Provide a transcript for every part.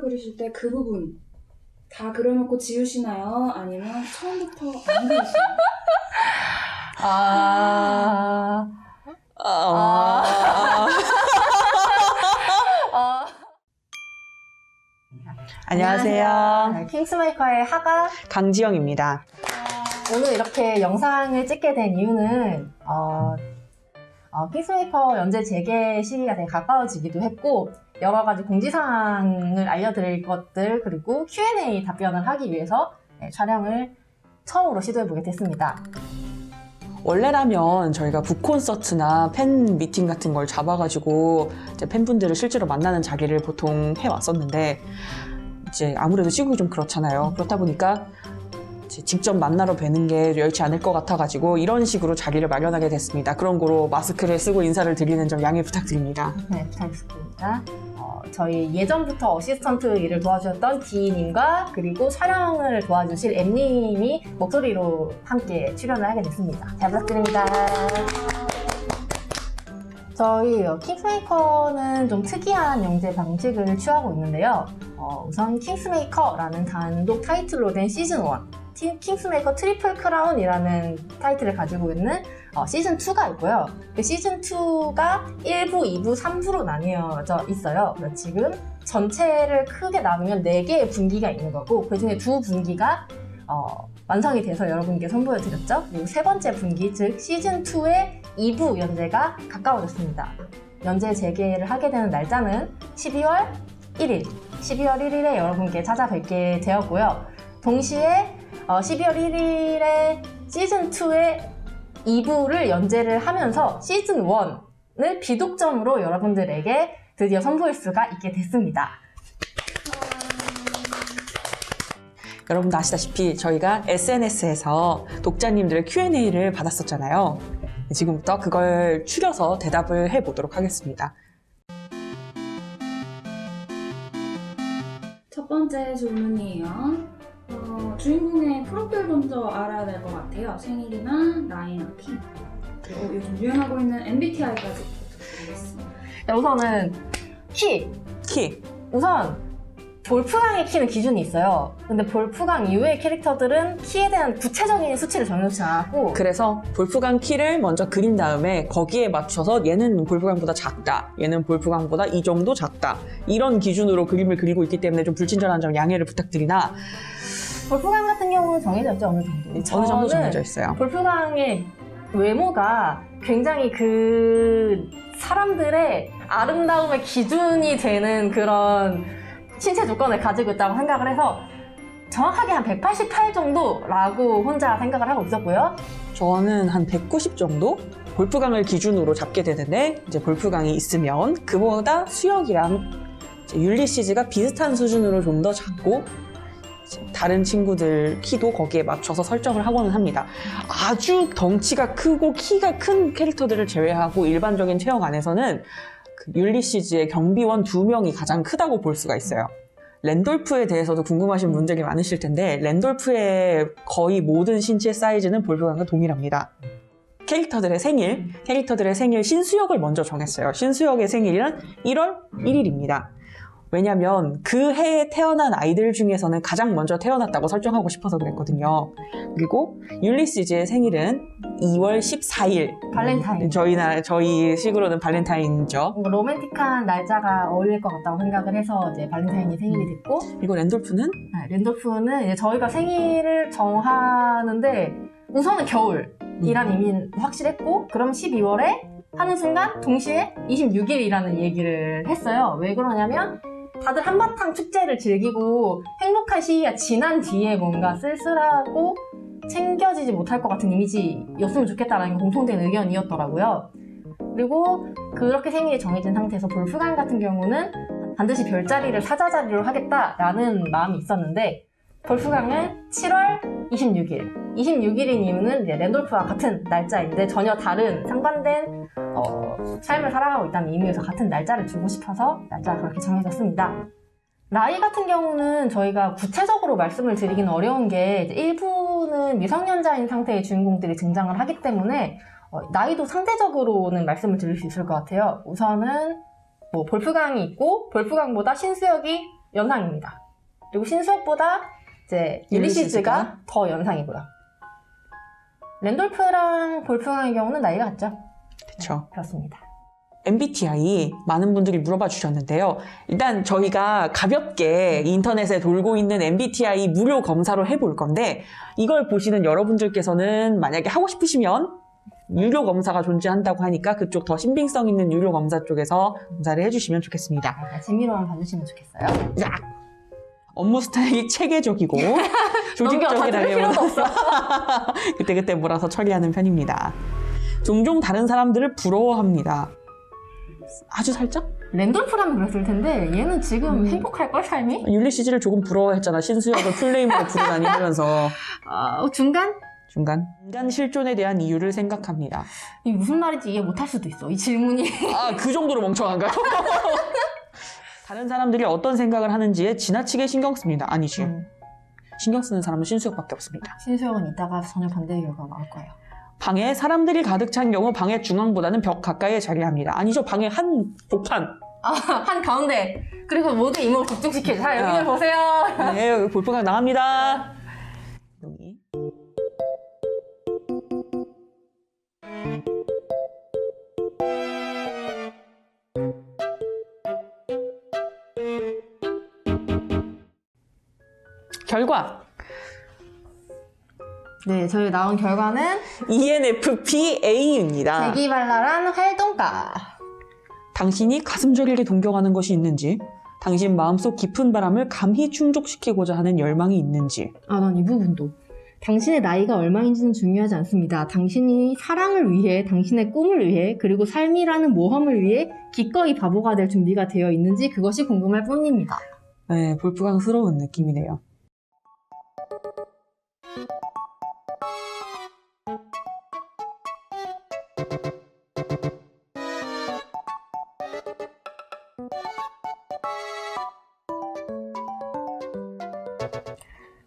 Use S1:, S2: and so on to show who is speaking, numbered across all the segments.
S1: 그림을 그리실 때 그 부분 다 그려놓고 지우시나요? 아니면 처음부터 안 그리시나요?
S2: 안녕하세요.
S3: 킹스메이커의 하가
S2: 강지영입니다.
S3: 오늘 이렇게 영상을 찍게 된 이유는 킹스메이커 연재 재개 시기가 되게 가까워지기도 했고 여러 가지 공지사항을 알려드릴 것들 그리고 Q&A 답변을 하기 위해서 촬영을 처음으로 시도해보게 됐습니다.
S2: 원래라면 저희가 북콘서트나 팬 미팅 같은 걸 잡아가지고 이제 팬분들을 실제로 만나는 자리를 보통 해왔었는데 이제 아무래도 시국이 좀 그렇잖아요. 그렇다 보니까 이제 직접 만나러 뵈는 게 여의치 않을 것 같아가지고 이런 식으로 자리를 마련하게 됐습니다. 그런 거로 마스크를 쓰고 인사를 드리는 점 양해 부탁드립니다.
S3: 네, 부탁드립니다. 저희 예전부터 어시스턴트 일을 도와주셨던 D님과 그리고 촬영을 도와주실 M님이 목소리로 함께 출연을 하게 됐습니다. 잘 부탁드립니다. 저희 킹스메이커는 좀 특이한 영재 방식을 취하고 있는데요. 우선 킹스메이커라는 단독 타이틀로 된 시즌1 킹스메이커 트리플 크라운이라는 타이틀을 가지고 있는 시즌2가 있고요. 그 시즌2가 1부, 2부, 3부로 나뉘어져 있어요. 지금 전체를 크게 나누면 4개의 분기가 있는 거고 그 중에 2분기가 완성이 돼서 여러분께 선보여드렸죠. 그리고 세 번째 분기, 즉 시즌2의 2부 연재가 가까워졌습니다. 연재 재개를 하게 되는 날짜는 12월 1일, 12월 1일에 여러분께 찾아뵙게 되었고요. 동시에 12월 1일에 시즌2의 2부를 연재를 하면서 시즌1을 비독점으로 여러분들에게 드디어 선보일 수가 있게 됐습니다.
S2: 여러분도 아시다시피 저희가 SNS에서 독자님들의 Q&A를 받았었잖아요. 지금부터 그걸 추려서 대답을 해보도록 하겠습니다.
S1: 첫 번째 질문이에요. 주인공의 프로필 먼저 알아야 될 것 같아요. 생일이나 나이나 키, 그리고 요즘 유행하고 있는 MBTI까지 부탁드리겠습니다.
S3: 우선은 키! 우선 볼프강의 키는 기준이 있어요. 근데 볼프강 이후의 캐릭터들은 키에 대한 구체적인 수치를 정해놓지 않았고
S2: 그래서 볼프강 키를 먼저 그린 다음에 거기에 맞춰서 얘는 볼프강보다 작다, 얘는 볼프강보다 이 정도 작다 이런 기준으로 그림을 그리고 있기 때문에 좀 불친절한 점 양해를 부탁드리나
S3: 볼프강 같은 경우는 정해져 있죠. 어느 정도
S2: 정해져 있어요.
S3: 볼프강의 외모가 굉장히 그 사람들의 아름다움의 기준이 되는 그런 신체 조건을 가지고 있다고 생각을 해서 정확하게 한 188 정도라고 혼자 생각을 하고 있었고요.
S2: 저는 한 190 정도? 볼프강을 기준으로 잡게 되는데 이제 볼프강이 있으면 그보다 수혁이랑 율리시즈가 비슷한 수준으로 좀 더 작고 다른 친구들 키도 거기에 맞춰서 설정을 하고는 합니다. 아주 덩치가 크고 키가 큰 캐릭터들을 제외하고 일반적인 체형 안에서는 그 율리시즈의 경비원 2명이 가장 크다고 볼 수가 있어요. 랜돌프에 대해서도 궁금하신 분들이 많으실 텐데 랜돌프의 거의 모든 신체 사이즈는 볼프강과 동일합니다. 캐릭터들의 생일 신수혁을 먼저 정했어요. 신수혁의 생일은 1월 1일입니다. 왜냐면 그 해에 태어난 아이들 중에서는 가장 먼저 태어났다고 설정하고 싶어서 그랬거든요. 그리고 율리시즈의 생일은 2월 14일.
S3: 발렌타인.
S2: 저희 식으로는 발렌타인이죠.
S3: 로맨틱한 날짜가 어울릴 것 같다고 생각을 해서 이제 발렌타인이 생일이 됐고
S2: 그리고 랜돌프는?
S3: 랜돌프는 이제 저희가 생일을 정하는데 우선은 겨울이란 의미는 확실했고 그럼 12월에 하는 순간 동시에 26일이라는 얘기를 했어요. 왜 그러냐면 다들 한바탕 축제를 즐기고 행복한 시기가 지난 뒤에 뭔가 쓸쓸하고 챙겨지지 못할 것 같은 이미지였으면 좋겠다라는 게 공통된 의견이었더라고요. 그리고 그렇게 생일이 정해진 상태에서 볼프강 같은 경우는 반드시 별자리를 사자자리로 하겠다라는 마음이 있었는데 볼프강은 7월 26일인 이유는 이제 랜돌프와 같은 날짜인데 전혀 다른 상반된 삶을 살아가고 있다는 의미에서 같은 날짜를 주고 싶어서 날짜가 그렇게 정해졌습니다. 나이 같은 경우는 저희가 구체적으로 말씀을 드리기는 어려운 게 일부는 미성년자인 상태의 주인공들이 등장을 하기 때문에 나이도 상대적으로는 말씀을 드릴 수 있을 것 같아요. 우선은 볼프강이 있고 볼프강보다 신수혁이 연상입니다. 그리고 신수혁보다 이제 율리시즈가 더 연상이고요. 랜돌프랑 볼프강의 경우는 나이가 같죠?
S2: 그렇죠.
S3: 그렇습니다.
S2: MBTI 많은 분들이 물어봐 주셨는데요. 일단 저희가 가볍게 인터넷에 돌고 있는 MBTI 무료 검사로 해볼 건데 이걸 보시는 여러분들께서는 만약에 하고 싶으시면 유료 검사가 존재한다고 하니까 그쪽 더 신빙성 있는 유료 검사 쪽에서 검사를 해주시면 좋겠습니다.
S3: 재미로만 봐주시면 좋겠어요.
S2: 야! 업무 스타일이 체계적이고
S3: 넘겨, 다 들을
S2: 조직적이라면
S3: 필요도 없어.
S2: 그때그때 몰아서 처리하는 편입니다. 종종 다른 사람들을 부러워합니다. 아주 살짝?
S3: 랜돌프라면 그랬을 텐데 얘는 지금 행복할걸 삶이?
S2: 율리시즈를 조금 부러워했잖아. 신수혁을 풀네임으로 부르다니 하면서.
S3: 중간?
S2: 중간. 인간 실존에 대한 이유를 생각합니다.
S3: 이게 무슨 말인지 이해 못할 수도 있어. 이 질문이.
S2: 아, 그 정도로 멍청한가요? 다른 사람들이 어떤 생각을 하는지에 지나치게 신경 씁니다. 아니지. 신경 쓰는 사람은 신수혁밖에 없습니다.
S3: 신수혁은 이따가 전혀 반대의 결과가 나올 거예요.
S2: 방에 사람들이 가득 찬 경우 방의 중앙보다는 벽 가까이에 자리합니다. 아니죠. 방의 한 복판.
S3: 한 가운데. 그리고 모두 이목을 집중시키자. 자, 여기 좀 보세요.
S2: 네, 여기 볼프강 나갑니다. 여기. 결과.
S3: 네, 저희 나온 결과는
S2: ENFPA입니다.
S3: 재기발랄한 활동가.
S2: 당신이 가슴 저리게 동경하는 것이 있는지, 당신 마음속 깊은 바람을 감히 충족시키고자 하는 열망이 있는지.
S3: 난 이 부분도. 당신의 나이가 얼마인지는 중요하지 않습니다. 당신이 사랑을 위해, 당신의 꿈을 위해, 그리고 삶이라는 모험을 위해 기꺼이 바보가 될 준비가 되어 있는지 그것이 궁금할 뿐입니다.
S2: 네, 볼프강스러운 느낌이네요.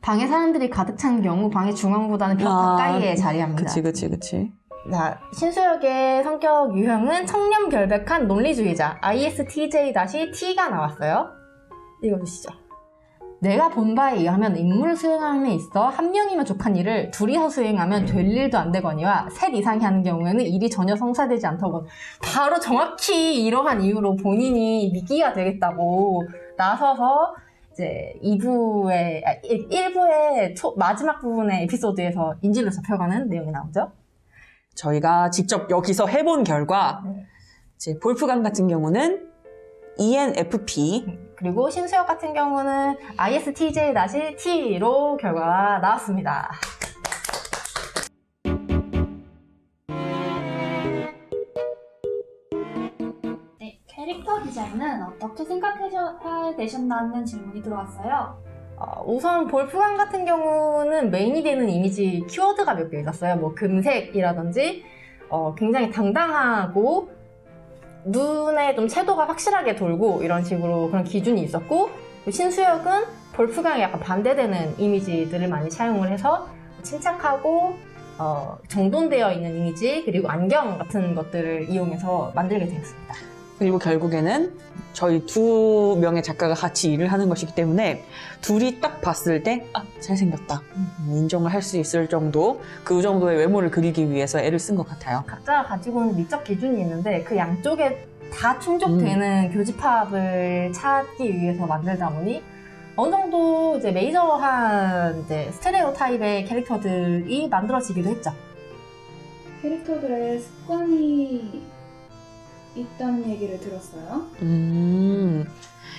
S3: 방에 사람들이 가득 찬 경우 방의 중앙보다는 벽 가까이에 자리합니다.
S2: 그치.
S3: 자, 신수혁의 성격 유형은 청렴 결백한 논리주의자 ISTJ-T가 나왔어요. 읽어주시죠. 내가 본 바에 의하면 임무를 수행함에 있어 한 명이면 족한 일을 둘이서 수행하면 될 일도 안 되거니와 셋 이상이 하는 경우에는 일이 전혀 성사되지 않더군. 바로 정확히 이러한 이유로 본인이 미끼가 되겠다고 나서서 이제 1부의 마지막 부분의 에피소드에서 인질로 잡혀가는 내용이 나오죠.
S2: 저희가 직접 여기서 해본 결과 이제 볼프강 같은 경우는 ENFP
S3: 그리고 신수혁 같은 경우는 ISTJ-T로 결과가 나왔습니다.
S1: 네, 캐릭터 디자인은 어떻게 생각해야 되셨나는 질문이 들어왔어요.
S3: 우선 볼프강 같은 경우는 메인이 되는 이미지 키워드가 몇 개 있었어요. 뭐 금색이라든지 굉장히 당당하고 눈에 좀 채도가 확실하게 돌고 이런 식으로 그런 기준이 있었고, 신수혁은 볼프강에 약간 반대되는 이미지들을 많이 사용을 해서 침착하고 정돈되어 있는 이미지, 그리고 안경 같은 것들을 이용해서 만들게 되었습니다.
S2: 그리고 결국에는 저희 두 명의 작가가 같이 일을 하는 것이기 때문에 둘이 딱 봤을 때 잘생겼다 인정을 할 수 있을 정도, 그 정도의 외모를 그리기 위해서 애를 쓴 것 같아요.
S3: 각자가 가지고 있는 미적 기준이 있는데 그 양쪽에 다 충족되는 교집합을 찾기 위해서 만들다 보니 어느 정도 이제 메이저한 이제 스테레오 타입의 캐릭터들이 만들어지기도 했죠.
S1: 캐릭터들의 습관이 있다는 얘기를 들었어요.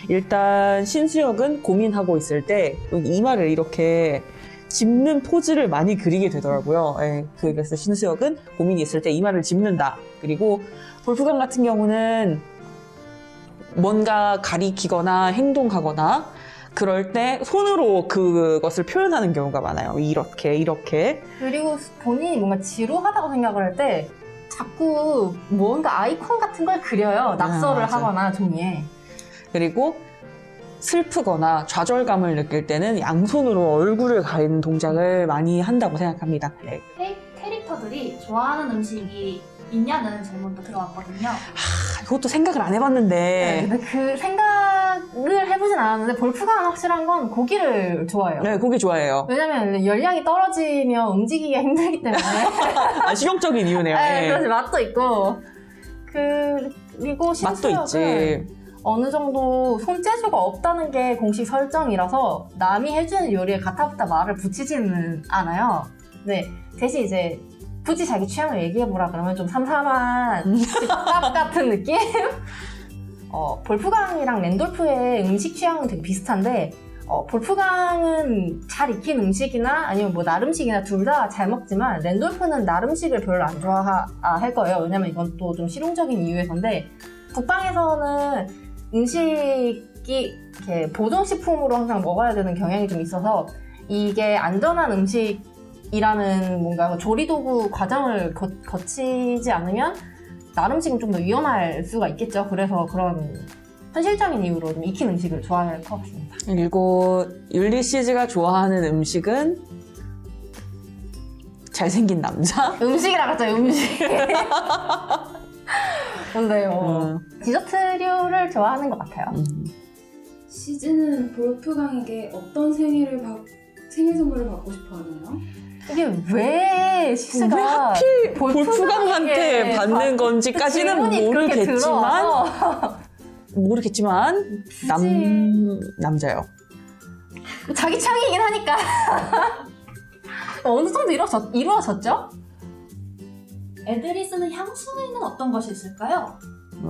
S2: 일단 신수혁은 고민하고 있을 때 이마를 이렇게 짚는 포즈를 많이 그리게 되더라고요. 그래서 신수혁은 고민이 있을 때 이마를 짚는다. 그리고 볼프강 같은 경우는 뭔가 가리키거나 행동하거나 그럴 때 손으로 그것을 표현하는 경우가 많아요. 이렇게.
S3: 그리고 본인이 뭔가 지루하다고 생각을 할 때 자꾸 뭔가 아이콘 같은 걸 그려요. 낙서를 하거나 종이에.
S2: 그리고 슬프거나 좌절감을 느낄 때는 양손으로 얼굴을 가리는 동작을 많이 한다고 생각합니다. 네.
S1: 캐릭터들이 좋아하는 음식이 있냐는 질문도 들어왔거든요.
S2: 이것도 생각을 안 해봤는데.
S3: 근데 그 생각을 해보진 않았는데 볼프강은 확실한 건 고기를 좋아해요.
S2: 네, 고기 좋아해요.
S3: 왜냐면 열량이 떨어지면 움직이기가 힘들기 때문에.
S2: 아, 실용적인 이유네요.
S3: 네,
S2: 네.
S3: 그래서 맛도 있고. 그리고
S2: 맛도
S3: 신수역은
S2: 있지.
S3: 어느 정도 손재주가 없다는 게 공식 설정이라서 남이 해주는 요리에 가타부타 말을 붙이지는 않아요. 네, 대신 이제 굳이 자기 취향을 얘기해보라 그러면 좀 삼삼한 집밥 같은 느낌? 볼프강이랑 랜돌프의 음식 취향은 되게 비슷한데 볼프강은 잘 익힌 음식이나 아니면 뭐 날음식이나 둘 다 잘 먹지만 랜돌프는 날음식을 별로 안 좋아할 거예요. 왜냐면 이건 또 좀 실용적인 이유에서인데 북방에서는 음식이 이렇게 보존식품으로 항상 먹어야 되는 경향이 좀 있어서 이게 안전한 음식이라는 뭔가 조리도구 과정을 거치지 않으면 날음식은 좀 더 위험할 수가 있겠죠. 그래서 그런 현실적인 이유로 좀 익힌 음식을 좋아할 것 같습니다.
S2: 그리고 율리시즈가 좋아하는 음식은 잘생긴 남자?
S3: 음식이라 그랬죠, 음식. 근데요. 디저트류를 좋아하는 것 같아요.
S1: 시즈는 볼프강에게 어떤 생일 선물을 받고 싶어 하나요?
S3: 이게 왜 시스가
S2: 왜 하필 볼프강한테 받는 건지까지는 모르겠지만 남자요.
S3: 자기 취향이긴 하니까. 어느 정도 이루어졌죠?
S4: 애들이 쓰는 향수에는 어떤 것이 있을까요?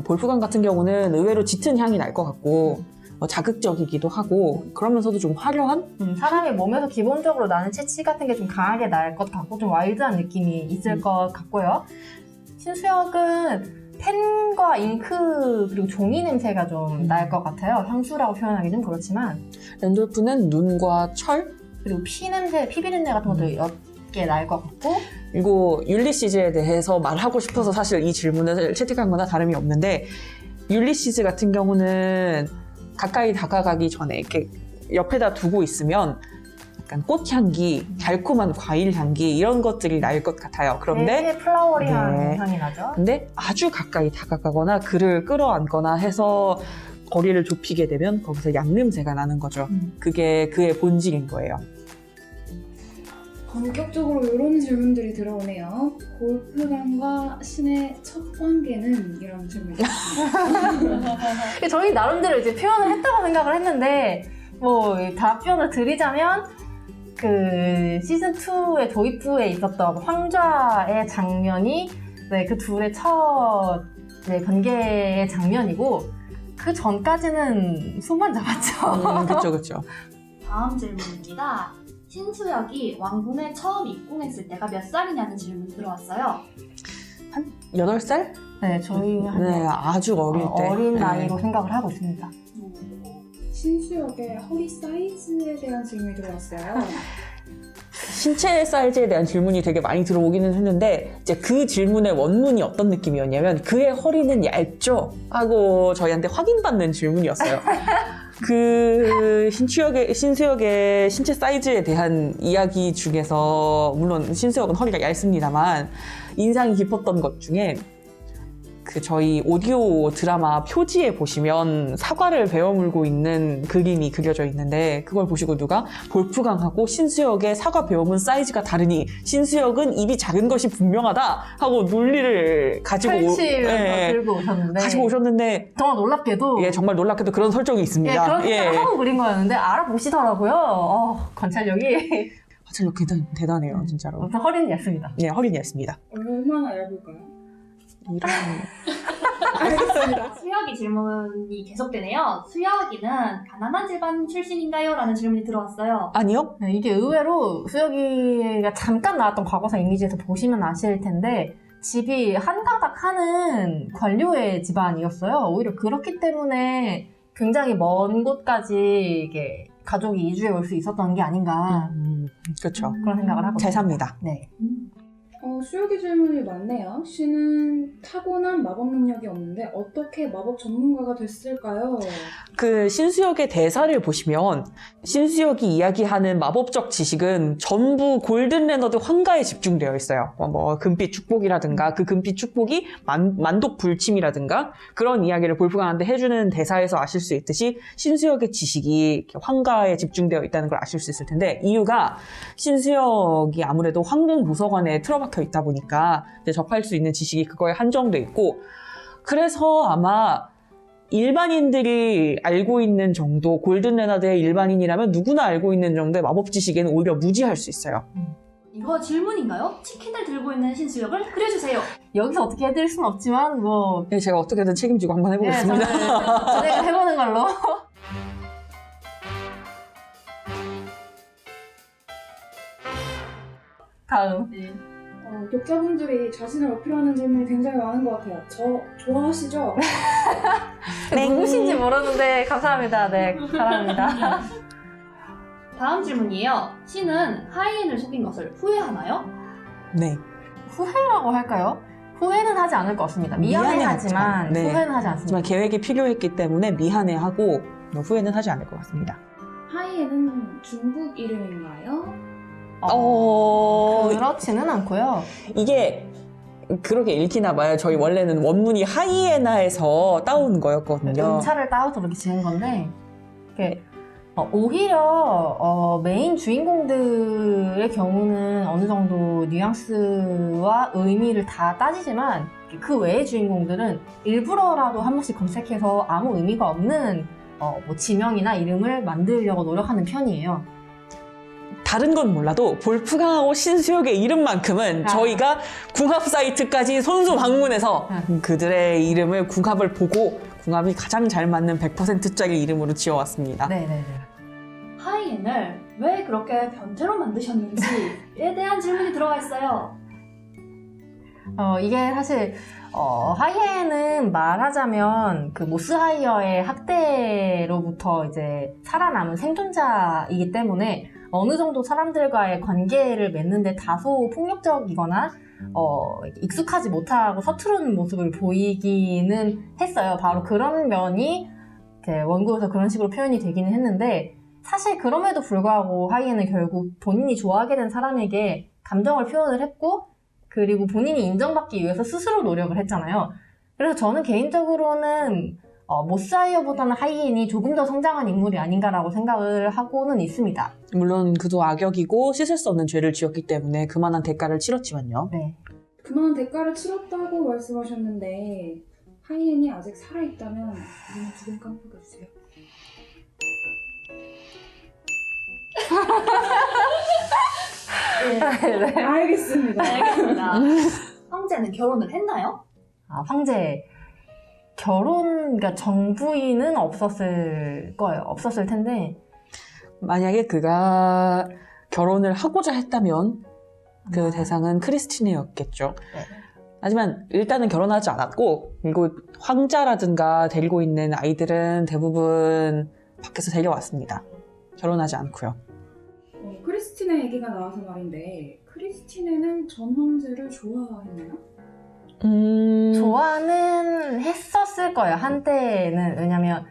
S2: 볼프강 같은 경우는 의외로 짙은 향이 날 것 같고 자극적이기도 하고 그러면서도 좀 화려한?
S3: 사람이 몸에서 기본적으로 나는 채취 같은 게 좀 강하게 날 것 같고 좀 와일드한 느낌이 있을 것 같고요. 신수역은 펜과 잉크 그리고 종이 냄새가 좀 날 것 같아요. 향수라고 표현하기 좀 그렇지만
S2: 랜돌프는 눈과 철?
S3: 그리고 피 비린내 같은 것도 옅게 날 것 같고
S2: 그리고 율리시즈에 대해서 말하고 싶어서 사실 이 질문을 채택한 거나 다름이 없는데 율리시즈 같은 경우는 가까이 다가가기 전에 이렇게 옆에다 두고 있으면 약간 꽃향기, 달콤한 과일 향기 이런 것들이 날 것 같아요. 그런데
S3: 되게 플라워리한
S2: 네.
S3: 향이 나죠.
S2: 근데 아주 가까이 다가가거나 그를 끌어안거나 해서 거리를 좁히게 되면 거기서 양냄새가 나는 거죠. 그게 그의 본질인 거예요.
S1: 본격적으로 이런 질문들이 들어오네요. 볼프강과 신의 첫 관계는? 이런 질문이었습니다.
S3: 저희 나름대로 이제 표현을 했다고 생각을 했는데 뭐 답변을 드리자면 그 시즌2의 도입 후에 있었던 황좌의 장면이 그 둘의 첫 관계의 장면이고 그 전까지는 손만 잡았죠.
S2: 그쵸.
S4: 다음 질문입니다. 신수역이 왕궁에 처음 입궁했을 때가 몇 살이냐는 질문이 들어왔어요.
S2: 8살?
S3: 네, 저희
S2: 네, 아주 어릴 때.
S3: 어린
S2: 네.
S3: 나이로 생각을 하고 있습니다.
S1: 신수역의 허리 사이즈에 대한 질문이 들어왔어요.
S2: 신체 사이즈에 대한 질문이 되게 많이 들어오기는 했는데 이제 그 질문의 원문이 어떤 느낌이었냐면 그의 허리는 얇죠? 하고 저희한테 확인받는 질문이었어요. 그 신수역의 신체 사이즈에 대한 이야기 중에서 물론 신수역은 허리가 얇습니다만 인상이 깊었던 것 중에 그 저희 오디오 드라마 표지에 보시면 사과를 베어물고 있는 그림이 그려져 있는데 그걸 보시고 누가 볼프강하고 신수역의 사과 베어문 사이즈가 다르니 신수역은 입이 작은 것이 분명하다 하고 논리를 가지고
S3: 들고 오셨는데
S2: 가지고 오셨는데
S3: 정말 놀랍게도
S2: 예, 정말 놀랍게도 그런 설정이 있습니다.
S3: 그런 생각을 하고 그린 거였는데 알아보시더라고요. 관찰력이
S2: 관찰력 대단해요, 진짜로.
S3: 아무튼 허리는 얇습니다.
S2: 네, 허리는 얇습니다.
S1: 얼마나 얇을까요?
S2: 이런
S1: 알겠습니다.
S4: 수혁이 질문이 계속되네요. 수혁이는 가난한 집안 출신인가요? 라는 질문이 들어왔어요.
S2: 아니요?
S3: 네, 이게 의외로 수혁이가 잠깐 나왔던 과거사 이미지에서 보시면 아실 텐데 집이 한가닥 하는 관료의 집안이었어요. 오히려 그렇기 때문에 굉장히 먼 곳까지 이게 가족이 이주해 올 수 있었던 게 아닌가
S2: 그렇죠.
S3: 그런 생각을 하고
S2: 잘
S3: 있습니다.
S2: 삽니다.
S3: 네.
S1: 수요기 질문이 많네요. 신은 타고난 마법 능력이 없는데 어떻게 마법 전문가가 됐을까요?
S2: 그 신수역의 대사를 보시면 신수역이 이야기하는 마법적 지식은 전부 골든 레너드 황가에 집중되어 있어요. 뭐 금빛 축복이라든가 그 금빛 축복이 만독 불침이라든가 그런 이야기를 볼프강한테 해주는 대사에서 아실 수 있듯이 신수역의 지식이 이렇게 황가에 집중되어 있다는 걸 아실 수 있을 텐데 이유가 신수역이 아무래도 황궁 도서관에 틀어박혀 있다 보니까 이제 접할 수 있는 지식이 그거에 한정돼 있고 그래서 아마 일반인들이 알고 있는 정도, 골든 레너드의 일반인이라면 누구나 알고 있는 정도의 마법 지식에는 오히려 무지할 수 있어요.
S4: 이거 질문인가요? 치킨을 들고 있는 신수역을 그려주세요.
S3: 여기서 어떻게 해드릴 수는 없지만 뭐
S2: 네, 제가 어떻게든 책임지고 한번 해보겠습니다.
S3: 저희가 해보는 걸로. 다음.
S1: 독자분들이 자신을 어필하는 질문이 굉장히 많은 것 같아요. 저 좋아하시죠?
S3: 누구신지 모르는데 감사합니다. 네, 사랑합니다.
S4: 다음 질문이에요. 신은 하이엔을 속인 것을 후회하나요?
S2: 네.
S3: 후회라고 할까요? 후회는 하지 않을 것 같습니다. 미안해하지만
S2: 네.
S3: 후회는 하지 않습니다.
S2: 하지만 계획이 필요했기 때문에 미안해하고 후회는 하지 않을 것 같습니다.
S1: 하이에는 중국 이름인가요?
S3: 그렇지는 않고요.
S2: 이게 그렇게 읽히나 봐요. 저희 원래는 원문이 하이에나에서 따온 거였거든요.
S3: 음차를 따와서 그렇게 지은 건데 이렇게 오히려 메인 주인공들의 경우는 어느 정도 뉘앙스와 의미를 다 따지지만 그 외의 주인공들은 일부러라도 한 번씩 검색해서 아무 의미가 없는 뭐 지명이나 이름을 만들려고 노력하는 편이에요.
S2: 다른 건 몰라도 볼프강하고 신수역의 이름만큼은 저희가 궁합 사이트까지 손수 방문해서 그들의 이름을 궁합을 보고 궁합이 가장 잘 맞는 100%짜리 이름으로 지어왔습니다.
S3: 네네네.
S4: 하이엔을 왜 그렇게 변태로 만드셨는지에 대한 질문이 들어가 있어요.
S3: 이게 사실 하이에는 말하자면 그 모스하이어의 학대로부터 이제 살아남은 생존자이기 때문에 어느 정도 사람들과의 관계를 맺는데 다소 폭력적이거나 익숙하지 못하고 서투른 모습을 보이기는 했어요. 바로 그런 면이 원고에서 그런 식으로 표현이 되기는 했는데 사실 그럼에도 불구하고 하이에는 결국 본인이 좋아하게 된 사람에게 감정을 표현을 했고 그리고 본인이 인정받기 위해서 스스로 노력을 했잖아요. 그래서 저는 개인적으로는 모스하이어보다는 하이엔이 조금 더 성장한 인물이 아닌가라고 생각을 하고는 있습니다.
S2: 물론 그도 악역이고 씻을 수 없는 죄를 지었기 때문에 그만한 대가를 치렀지만요.
S3: 네.
S1: 그만한 대가를 치렀다고 말씀하셨는데 하이엔이 아직 살아있다면 눈을 두 번 깜빡여주세요.
S3: 네.
S1: 알겠습니다.
S4: 알겠습니다. 황제는 결혼을 했나요?
S3: 황제 그러니까 정부인은 없었을 거예요. 없었을 텐데
S2: 만약에 그가 결혼을 하고자 했다면 그 대상은 크리스티네였겠죠.
S3: 네.
S2: 하지만 일단은 결혼하지 않았고 그리고 황자라든가 데리고 있는 아이들은 대부분 밖에서 데려왔습니다. 결혼하지 않고요.
S1: 크리스티네 얘기가 나와서 말인데 크리스티네는 전 황제를 좋아했나요?
S3: 좋아는 했었을 거예요. 한때는. 왜냐면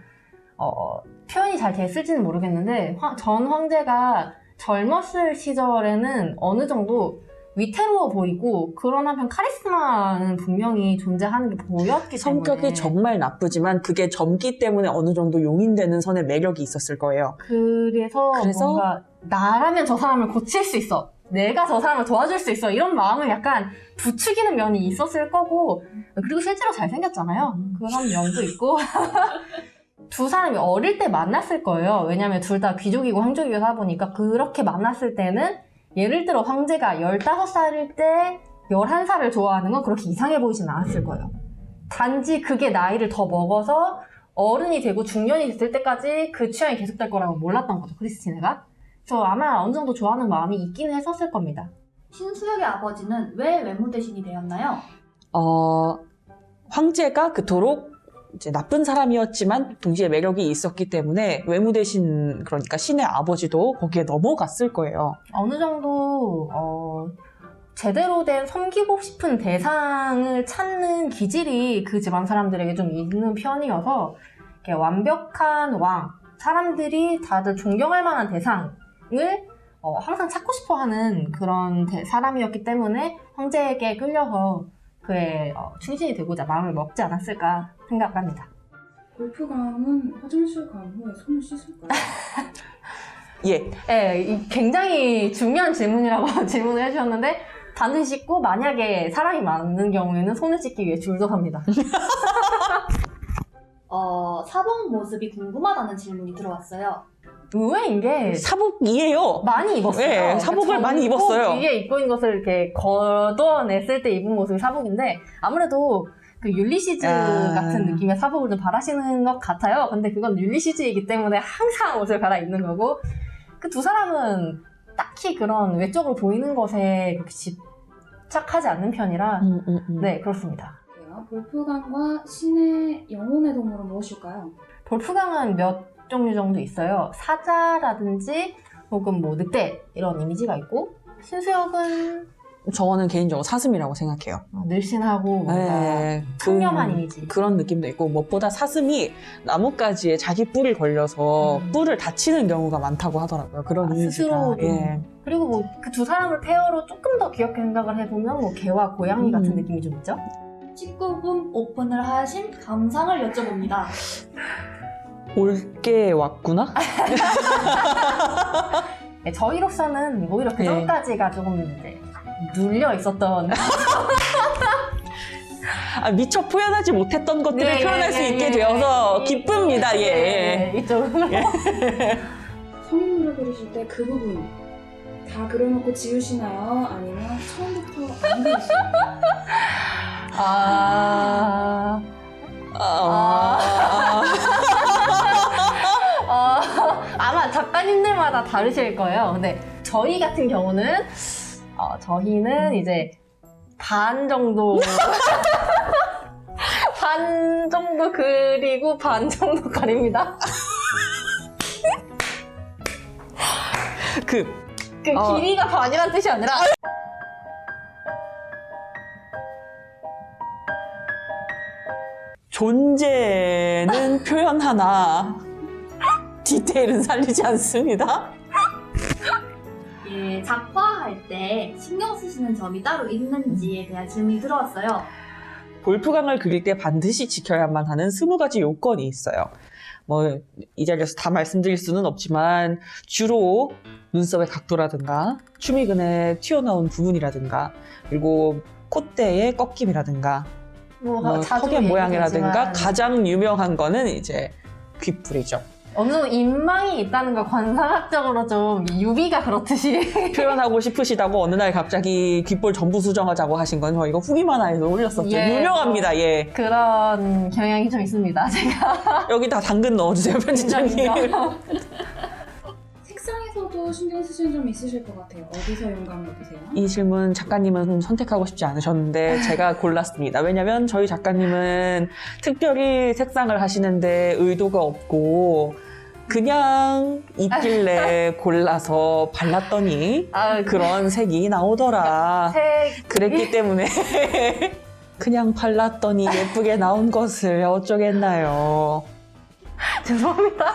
S3: 표현이 잘 됐을지는 모르겠는데 전 황제가 젊었을 시절에는 어느 정도 위태로워 보이고 그런 한편 카리스마는 분명히 존재하는 게 보였기
S2: 성격이
S3: 때문에
S2: 정말 나쁘지만 그게 젊기 때문에 어느 정도 용인되는 선의 매력이 있었을 거예요.
S3: 그래서 뭔가 나라면 저 사람을 고칠 수 있어. 내가 저 사람을 도와줄 수 있어. 이런 마음을 약간 부추기는 면이 있었을 거고 그리고 실제로 잘생겼잖아요. 그런 면도 있고 두 사람이 어릴 때 만났을 거예요. 왜냐면 둘 다 귀족이고 황족이다 보니까 그렇게 만났을 때는 예를 들어 황제가 15살일 때 11살을 좋아하는 건 그렇게 이상해 보이진 않았을 거예요. 단지 그게 나이를 더 먹어서 어른이 되고 중년이 됐을 때까지 그 취향이 계속될 거라고 몰랐던 거죠, 크리스티네가. 그래서 아마 어느 정도 좋아하는 마음이 있기는 했었을 겁니다.
S4: 신수역의 아버지는 왜 외무 대신이 되었나요?
S2: 황제가 그토록 이제 나쁜 사람이었지만 동시에 매력이 있었기 때문에 외무 대신 그러니까 신의 아버지도 거기에 넘어갔을 거예요.
S3: 어느 정도 제대로 된 섬기고 싶은 대상을 찾는 기질이 그 집안 사람들에게 좀 있는 편이어서 이렇게 완벽한 왕, 사람들이 다들 존경할 만한 대상을 항상 찾고 싶어하는 그런 사람이었기 때문에 황제에게 끌려서 그의 충신이 되고자 마음을 먹지 않았을까 생각합니다.
S1: 골프감은 화장실 간 후에 손을 씻을까요?
S2: 예.
S3: 네, 굉장히 중요한 질문이라고 질문을 해주셨는데 반드시 씻고 만약에 사람이 많은 경우에는 손을 씻기 위해 줄도 섭니다.
S4: 사복 모습이 궁금하다는 질문이 들어왔어요.
S3: 의외인 게
S2: 사복이에요.
S3: 많이 입었어요.
S2: 네, 사복을 많이 입었어요.
S3: 위에 입고 있는 것을 이렇게 걷어냈을 때 입은 모습이 사복인데 아무래도 그 율리시즈 같은 느낌의 사복을 좀 바라시는 것 같아요. 근데 그건 율리시즈이기 때문에 항상 옷을 갈아입는 거고 그 두 사람은 딱히 그런 외적으로 보이는 것에 그렇게 집착하지 않는 편이라 네, 그렇습니다.
S1: 볼프강과 신의 영혼의 동물은 무엇일까요?
S3: 볼프강은 몇 종류 정도 있어요. 사자라든지 혹은 뭐 늑대 이런 이미지가 있고 신수역은
S2: 저는 개인적으로 사슴이라고 생각해요.
S3: 늘씬하고 뭔가
S2: 네,
S3: 청렴한 이미지.
S2: 그런 느낌도 있고 무엇보다 사슴이 나뭇가지에 자기 뿔이 걸려서 뿔을 다치는 경우가 많다고 하더라고요. 그런 이미지가.
S3: 스스로
S2: 예.
S3: 그리고 뭐 그 두 사람을 페어로 조금 더 귀엽게 생각을 해보면 뭐 개와 고양이 같은 느낌이 좀 있죠?
S4: 19금 오픈을 하신 감상을 여쭤봅니다.
S2: 올게 왔구나?
S3: 네, 저희로서는 오히려 그
S2: 네.
S3: 전까지가 조금 이제 눌려 있었던
S2: 미처 표현하지 못했던 것들을
S3: 네,
S2: 표현할 수 있게 되어서 기쁩니다. 예.
S3: 이쪽으로
S1: 성인물을 그리실 때 그 부분 다 그려놓고 지우시나요? 아니면 처음부터 안 그리시나요?
S3: 아마 작가님들마다 다르실 거예요. 근데 저희 같은 경우는 저희는 이제 반 정도 반 정도 그리고 반 정도 가립니다. 그 길이가 반이란 뜻이 아니라
S2: 존재는 표현하나 디테일은 살리지 않습니다.
S4: 예, 작화할 때 신경 쓰시는 점이 따로 있는지에 대한 질문이 들어왔어요.
S2: 볼프강을 그릴 때 반드시 지켜야만 하는 20가지 요건이 있어요. 뭐 이 자리에서 다 말씀드릴 수는 없지만 주로 눈썹의 각도라든가 추미근에 튀어나온 부분이라든가 그리고 콧대의 꺾임이라든가
S3: 자주
S2: 턱의 모양이라든가
S3: 얘기되지만
S2: 가장 유명한 거는 이제 귓불이죠.
S3: 어느 정도 인망이 있다는 걸 관상학적으로 좀 유비가 그렇듯이
S2: 표현하고 싶으시다고 어느 날 갑자기 귓볼 전부 수정하자고 하신 건 저희가 후기만화에서 올렸었죠.
S3: 예.
S2: 유명합니다. 예.
S3: 그런 경향이 좀 있습니다. 제가
S2: 여기 다 당근 넣어주세요, 편집장님.
S1: 색상에서도 신경 쓰시는 점이 있으실 것 같아요. 어디서 영감을 얻으세요?
S2: 이 질문 작가님은 선택하고 싶지 않으셨는데 제가 골랐습니다. 왜냐면 저희 작가님은 특별히 색상을 하시는데 의도가 없고 그냥 있길래 골라서 발랐더니
S3: 그런
S2: 그런 색이 나오더라.
S3: 색
S2: 그랬기 때문에 그냥 발랐더니 예쁘게 나온 것을 어쩌겠나요.
S3: 죄송합니다.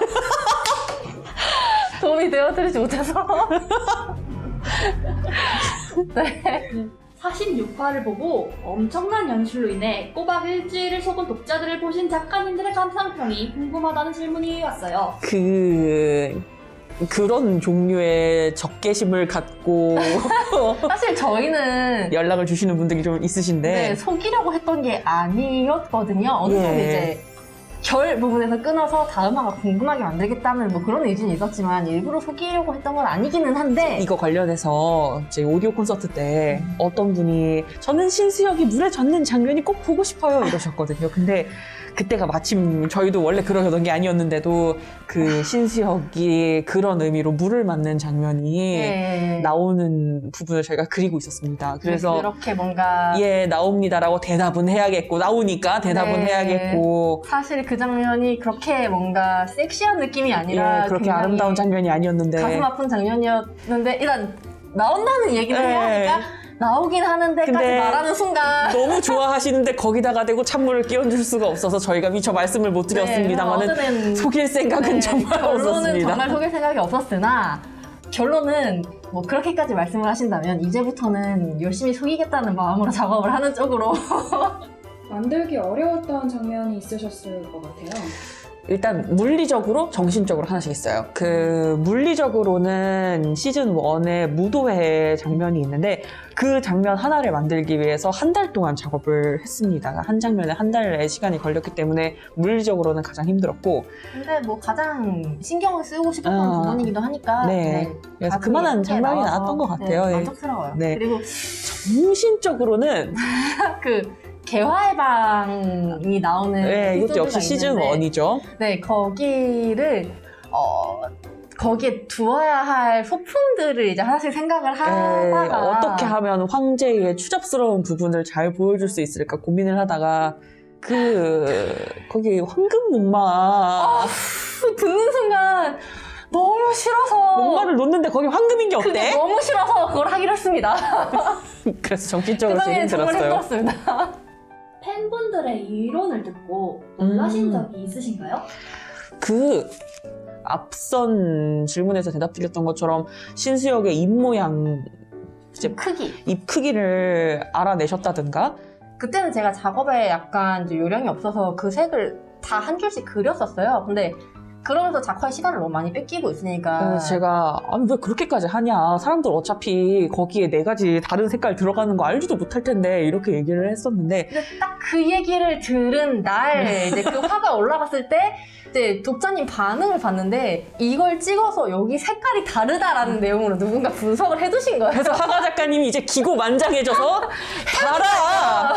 S3: 도움이 되어드리지 못해서. 네.
S4: 46화를 보고 엄청난 연출로 인해 꼬박 일주일을 속은 독자들을 보신 작가님들의 감상평이 궁금하다는 질문이 왔어요.
S2: 그런 종류의 적개심을 갖고
S3: 사실 저희는
S2: 연락을 주시는 분들이 좀 있으신데
S3: 네, 속이려고 했던 게 아니었거든요. 어느 정도
S2: 예.
S3: 이제 결 부분에서 끊어서 다음화가 궁금하게 만들겠다는 뭐 그런 의지는 있었지만 일부러 속이려고 했던 건 아니기는 한데
S2: 이거 관련해서 이제 오디오 콘서트 때 어떤 분이 저는 신수역이 물에 젖는 장면이 꼭 보고 싶어요 이러셨거든요. 근데 그때가 마침 저희도 원래 그러려던 게 아니었는데도 그 신수역이 그런 의미로 물을 맞는 장면이
S3: 예.
S2: 나오는 부분을 저희가 그리고 있었습니다. 그래서
S3: 그렇게 뭔가
S2: 예 나옵니다라고 대답은 해야겠고 나오니까 대답은
S3: 네.
S2: 해야겠고
S3: 사실 그 장면이 그렇게 뭔가 섹시한 느낌이 아니라
S2: 예, 그렇게
S3: 굉장히
S2: 아름다운 장면이 아니었는데
S3: 가슴 아픈 장면이었는데 일단 나온다는 얘기를
S2: 예.
S3: 해야 하니까 나오긴 하는데까지
S2: 근데
S3: 말하는 순간
S2: 너무 좋아하시는데 거기다가 대고 찬물을 끼얹을 수가 없어서 저희가 미처 말씀을 못 드렸습니다만은
S3: 어쨌든
S2: 속일 생각은
S3: 네,
S2: 정말
S3: 결론은
S2: 없었습니다.
S3: 정말 속일 생각이 없었으나 결론은 뭐 그렇게까지 말씀을 하신다면 이제부터는 열심히 속이겠다는 마음으로 작업을 하는 쪽으로
S1: 만들기 어려웠던 장면이 있으셨을 것 같아요.
S2: 일단 물리적으로 정신적으로 하나씩 있어요. 그 물리적으로는 시즌 1의 무도회 장면이 있는데 그 장면 하나를 만들기 위해서 한 달 동안 작업을 했습니다. 한 장면에 한 달의 시간이 걸렸기 때문에 물리적으로는 가장 힘들었고
S3: 근데 뭐 가장 신경을 쓰고 싶었던 부분이기도 하니까
S2: 네. 그래서
S3: 가슴이
S2: 그만한
S3: 이렇게
S2: 장면이
S3: 나와서,
S2: 나왔던 것 같아요.
S3: 네,
S2: 예.
S3: 만족스러워요.
S2: 네.
S3: 그리고
S2: 정신적으로는
S3: 그 개화의 방이 나오는
S2: 네, 이것도 역시
S3: 에피소드가
S2: 시즌
S3: 있는데
S2: 1이죠.
S3: 네, 거기를 거기에 두어야 할 소품들을 이제 하나씩 생각을 하다가
S2: 어떻게 하면 황제의 추잡스러운 부분을 잘 보여줄 수 있을까 고민을 하다가 거기 황금 목마
S3: 듣는 순간 너무 싫어서
S2: 목마를 놓는데 거기 황금인 게
S3: 그게
S2: 어때?
S3: 너무 싫어서 그걸 하기로 했습니다.
S2: 그래서 정신적으로 제일
S3: 그당에 정말
S2: 힘들었어요.
S3: 힘들었습니다.
S4: 팬분들의 이론을 듣고 놀라신 적이 있으신가요?
S2: 그 앞선 질문에서 대답드렸던 것처럼 신수역의 입 모양 이제
S3: 크기.
S2: 입 크기를 알아내셨다든가
S3: 그때는 제가 작업에 약간 이제 요령이 없어서 그 색을 다 한 줄씩 그렸었어요. 근데 그러면서 작화의 시간을 너무 많이 뺏기고 있으니까
S2: 제가 아니 왜 그렇게까지 하냐 사람들 어차피 거기에 4가지 다른 색깔 들어가는 거 알지도 못할 텐데 이렇게 얘기를 했었는데
S3: 근데 딱 그 얘기를 들은 날 이제 그 화가 올라갔을 때 이제 독자님 반응을 봤는데 이걸 찍어서 여기 색깔이 다르다라는 내용으로 누군가 분석을 해두신 거예요.
S2: 그래서 화가 작가님이 이제 기고만장해져서 봐라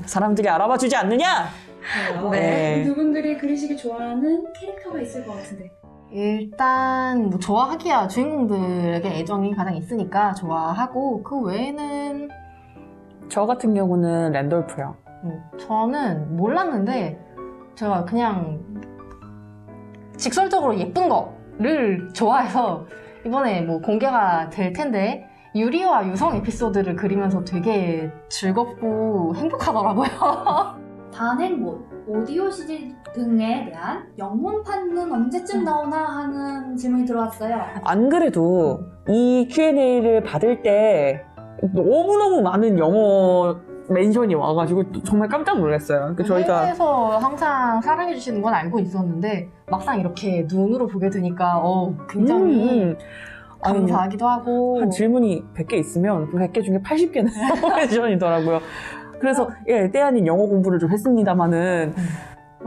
S2: 사람들이 알아봐 주지 않느냐 네.
S1: 두 분들이 그리시기 좋아하는 캐릭터가 있을 것 같은데.
S3: 일단 뭐 좋아하기야 주인공들에게 애정이 가장 있으니까 좋아하고 그 외에는
S2: 저 같은 경우는 랜돌프요.
S3: 저는 몰랐는데 제가 그냥 직설적으로 예쁜 거를 좋아해서 이번에 뭐 공개가 될 텐데 유리와 유성 에피소드를 그리면서 되게 즐겁고 행복하더라고요.
S4: 단행본, 오디오 CD 등에 대한 영문판은 언제쯤 나오나 하는 질문이 들어왔어요.
S2: 안 그래도 이 Q&A를 받을 때 너무너무 많은 영어 멘션이 와가지고 정말 깜짝 놀랐어요. 그러니까 저희가
S3: 해외에서 항상 사랑해주시는 건 알고 있었는데 막상 이렇게 눈으로 보게 되니까 굉장히
S2: 아니,
S3: 감사하기도 하고
S2: 한 질문이 100개 있으면 그 100개 중에 80개는 영어 멘션이더라고요. 그래서 때 아닌 영어 공부를 좀 했습니다만은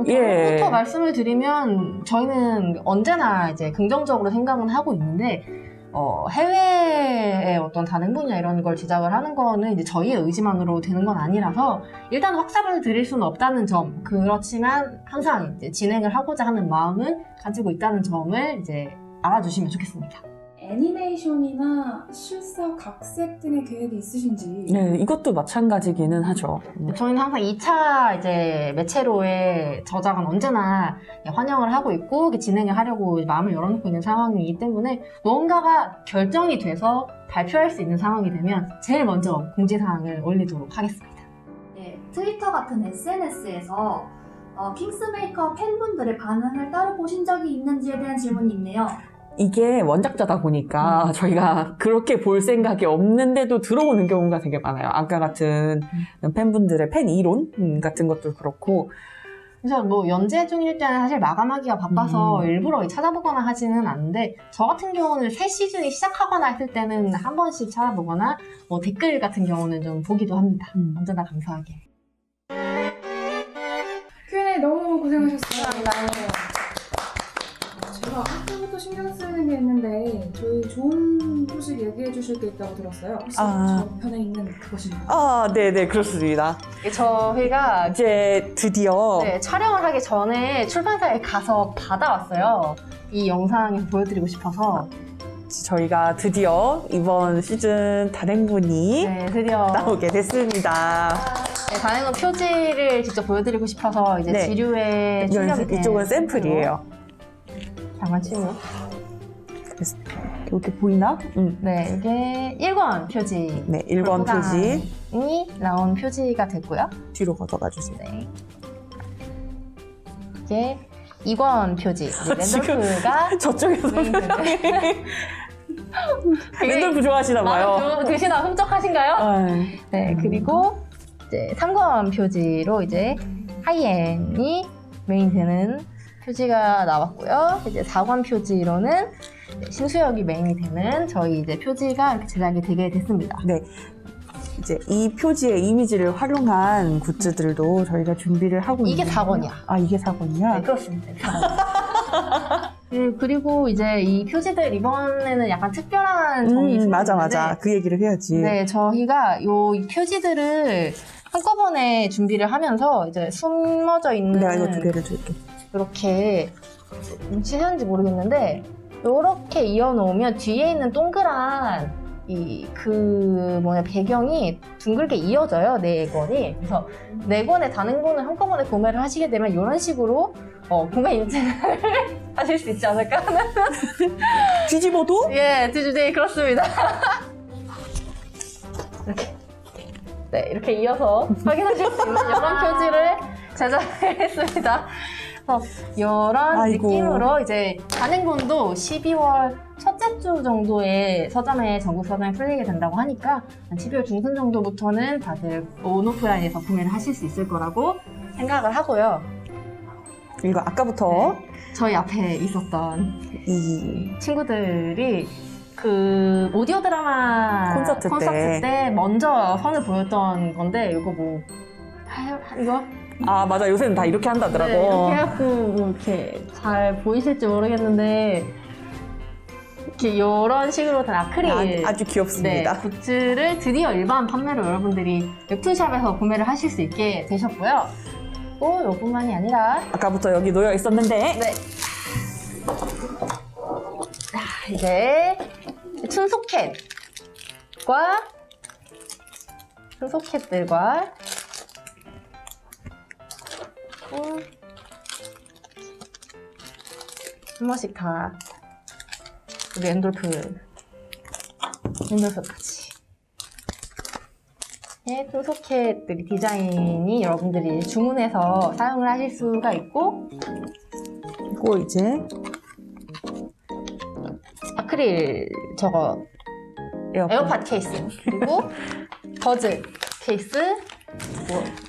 S3: 결론부터 말씀을 드리면 저희는 언제나 이제 긍정적으로 생각은 하고 있는데 해외의 어떤 단행본이나 이런 걸 제작을 하는 거는 이제 저희의 의지만으로 되는 건 아니라서 일단 확답을 드릴 수는 없다는 점 그렇지만 항상 이제 진행을 하고자 하는 마음은 가지고 있다는 점을 이제 알아주시면 좋겠습니다.
S1: 애니메이션이나 실사 각색 등의 계획이 있으신지.
S2: 네, 이것도 마찬가지기는 하죠.
S3: 저희는 항상 2차 이제 매체로의 저작은 언제나 환영을 하고 있고 진행을 하려고 마음을 열어놓고 있는 상황이기 때문에 무언가가 결정이 돼서 발표할 수 있는 상황이 되면 제일 먼저 공지사항을 올리도록 하겠습니다.
S4: 네, 트위터 같은 SNS에서 킹스메이커 팬분들의 반응을 따로 보신 적이 있는지에 대한 질문이 있네요.
S2: 이게 원작자다 보니까 저희가 그렇게 볼 생각이 없는데도 들어오는 경우가 되게 많아요. 아까 같은 팬분들의 팬 이론 같은 것도 그렇고
S3: 그래서 뭐 연재 중일 때는 사실 마감하기가 바빠서 일부러 찾아보거나 하지는 않는데 저 같은 경우는 새 시즌이 시작하거나 했을 때는 한 번씩 찾아보거나 뭐 댓글 같은 경우는 좀 보기도 합니다. 언제나 감사하게.
S1: Q&A 너무 고생하셨어요. 제가 아까부터 신경 쓰는 게 있는데 저희 좋은 소식 얘기해 주실 게 있다고 들었어요. 혹시 저 편에 있는 그것인가요?
S2: 네네 그렇습니다.
S3: 저희가
S2: 이제 드디어
S3: 촬영을 하기 전에 출판사에 가서 받아왔어요. 이 영상에서 보여드리고 싶어서
S2: 저희가 드디어 이번 시즌 단행본이
S3: 드디어
S2: 나오게 됐습니다.
S3: 단행본 표지를 직접 보여드리고 싶어서 이제
S2: 네.
S3: 지류에 출력이 된
S2: 이쪽은 샘플이에요.
S3: 장난치고
S2: 이렇게 보이나?
S3: 네, 이게 1권 표지.
S2: 네, 1권 표지
S3: 이 나온 표지가 됐고요.
S2: 뒤로 걷어가 주세요.
S3: 네. 이게 2권 표지. 이제
S2: 지금
S3: 랜돌프가
S2: 저쪽에서
S3: 메인
S2: 사람이 랜돌프 좋아하시나 봐요.
S3: 마음에 드시나 훔쩍하신가요?
S2: 아,
S3: 네, 그리고 이제 3권 표지로 이제 하이엔이 메인 되는 표지가 나왔고요. 이제 4권 표지로는 신수역이 메인이 되는 저희 이제 표지가 이렇게 제작이 되게 됐습니다.
S2: 네. 이제 이 표지의 이미지를 활용한 굿즈들도 저희가 준비를 하고
S3: 이게
S2: 있는데
S3: 4권이야.
S2: 아, 이게 4권이야?
S3: 네, 그렇습니다. 그리고 이제 이 표지들 이번에는 약간 특별한 점이 있었는데
S2: 맞아. 그 얘기를 해야지.
S3: 네, 저희가 이 표지들을 한꺼번에 준비를 하면서 이제 숨어져 있는
S2: 내가 이거 2개를 줄게.
S3: 이렇게 눈치채는지 모르겠는데 이렇게 이어놓으면 뒤에 있는 동그란 배경이 둥글게 이어져요, 4권이. 그래서 4권의 단행본을 한꺼번에 구매를 하시게 되면 이런 식으로 구매 인증을 하실 수 있지 않을까 하는.
S2: 뒤집어도?
S3: 예, 네, 그렇습니다. 이렇게 이어서 확인하실 수 있는 이런 표지를 제작을 했습니다. 이런
S2: 아이고.
S3: 느낌으로 이제 단행본도 12월 첫째 주 정도에 서점에 전국 서점에 풀리게 된다고 하니까 한 12월 중순 정도부터는 다들 온오프라인에서 구매를 하실 수 있을 거라고 생각을 하고요.
S2: 이거 아까부터
S3: 저희 앞에 있었던
S2: 이
S3: 친구들이 그 오디오 드라마
S2: 콘서트
S3: 때 먼저 선을 보였던 건데 이거
S2: 아, 맞아. 요새는 다 이렇게 한다더라고.
S3: 네, 이렇게 해갖고 이렇게 잘 보이실지 모르겠는데 이렇게 이런 식으로 된 아크릴
S2: 아주 귀엽습니다.
S3: 네, 굿즈를 드디어 일반 판매로 여러분들이 웹툰샵에서 구매를 하실 수 있게 되셨고요. 또 이뿐만이 아니라
S2: 아까부터 여기 놓여 있었는데
S3: 네. 이제 춘소켓들과 한 번씩 다 우리 랜돌프까지 춘소켓들이 디자인이 여러분들이 주문해서 사용을 하실 수가 있고
S2: 그리고 이제
S3: 아크릴 저거 에어팟 케이스 그리고 버즈 케이스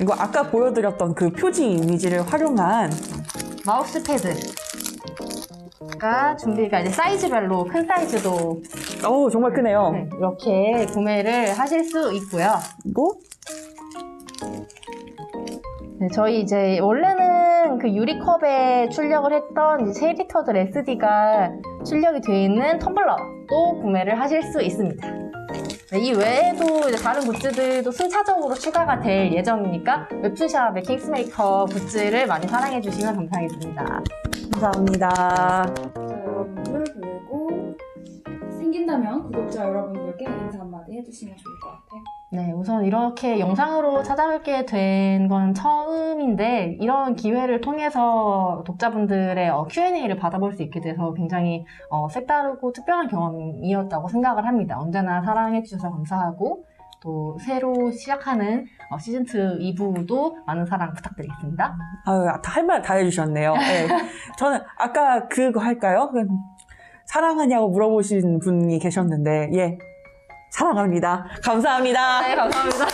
S2: 이거 아까 보여드렸던 그 표지 이미지를 활용한
S3: 마우스 패드가 준비가 이제 사이즈별로 큰 사이즈도
S2: 정말 크네요.
S3: 네, 이렇게 구매를 하실 수 있고요.
S2: 그리고
S3: 네, 저희 이제 원래는 그 유리컵에 출력을 했던 3리터들 SD가 출력이 되어 있는 텀블러도 구매를 하실 수 있습니다. 네, 이 외에도 이제 다른 굿즈들도 순차적으로 추가가 될 예정이니까 웹툰샵의 킹스메이커 굿즈를 많이 사랑해 주시면 감사하겠습니다.
S2: 감사합니다.
S1: 자, 여러분들 그리고 생긴다면 구독자 여러분들께 인사 한마디 해주시면 좋을 것 같아요.
S3: 네, 우선 이렇게 영상으로 찾아뵙게 된 건 처음인데 이런 기회를 통해서 독자분들의 Q&A를 받아볼 수 있게 돼서 굉장히 색다르고 특별한 경험이었다고 생각을 합니다. 언제나 사랑해주셔서 감사하고 또 새로 시작하는 시즌2 2부도 많은 사랑 부탁드리겠습니다.
S2: 할 말 다 해주셨네요. 네. 저는 아까 그거 할까요? 사랑하냐고 물어보신 분이 계셨는데 사랑합니다. 감사합니다.
S3: 네, 감사합니다.